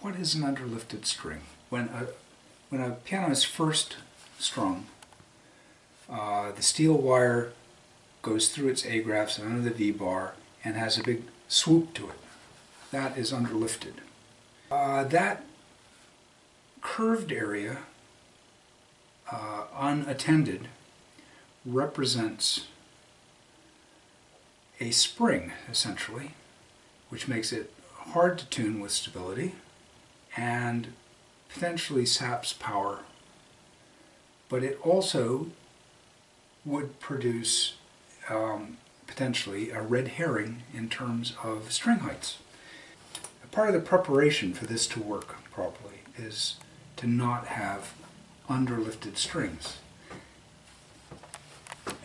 What is an underlifted string? When a piano is first strung, the steel wire goes through its A graphs and under the V bar and has a big swoop to it. That is underlifted. That curved area, unattended, represents a spring, essentially, which makes it hard to tune with stability and potentially saps power. But it also would produce potentially a red herring in terms of string heights. Part of the preparation for this to work properly is to not have underlifted strings.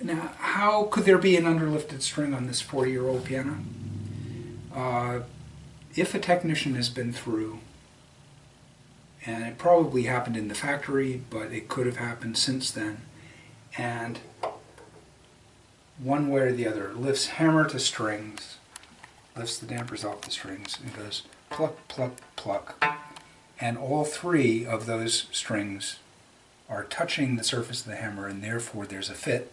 Now, how could there be an underlifted string on this 40-year-old piano? If a technician has been through, and it probably happened in the factory, but it could have happened since then, and one way or the other lifts hammer to strings, lifts the dampers off the strings, and goes pluck, pluck, pluck, and all three of those strings are touching the surface of the hammer, and therefore there's a fit.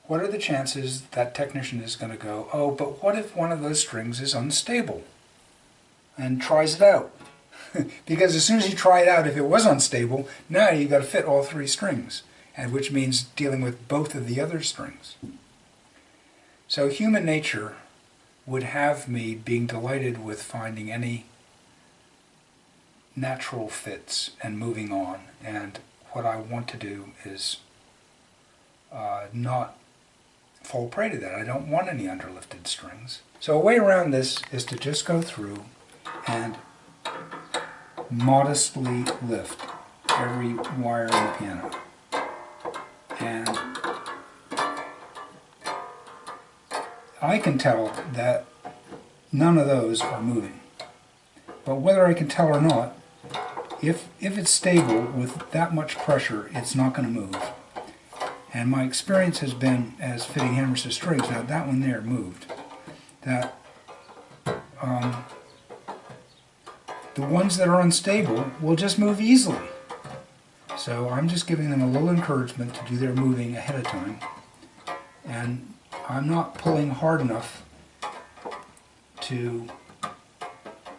What are the chances that technician is going to go, oh, but what if one of those strings is unstable? And tries it out. Because as soon as you try it out, if it was unstable, now you've got to fit all three strings, and which means dealing with both of the other strings. So human nature would have me being delighted with finding any natural fits and moving on. And what I want to do is not fall prey to that. I don't want any underlifted strings. So a way around this is to just go through and modestly lift every wire in the piano. And I can tell that none of those are moving. But whether I can tell or not, if it's stable with that much pressure, it's not going to move. And my experience has been, as fitting hammers to strings, now that one there moved, that the ones that are unstable will just move easily. So I'm just giving them a little encouragement to do their moving ahead of time. And I'm not pulling hard enough to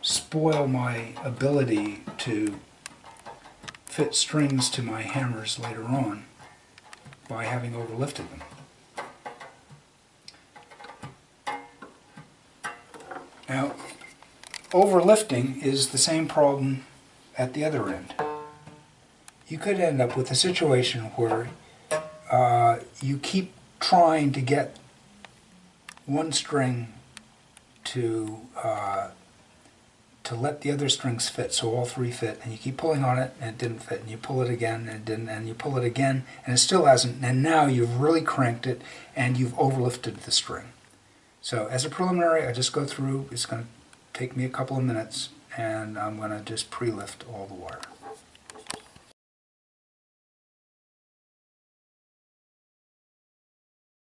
spoil my ability to fit strings to my hammers later on by having overlifted them. Now, overlifting is the same problem at the other end. You could end up with a situation where you keep trying to get one string to let the other strings fit, so all three fit, and you keep pulling on it and it didn't fit, and you pull it again and it didn't, and you pull it again and it still hasn't, and now you've really cranked it and you've overlifted the string. So as a preliminary, I just go through, it's going to take me a couple of minutes, and I'm going to just pre-lift all the wire.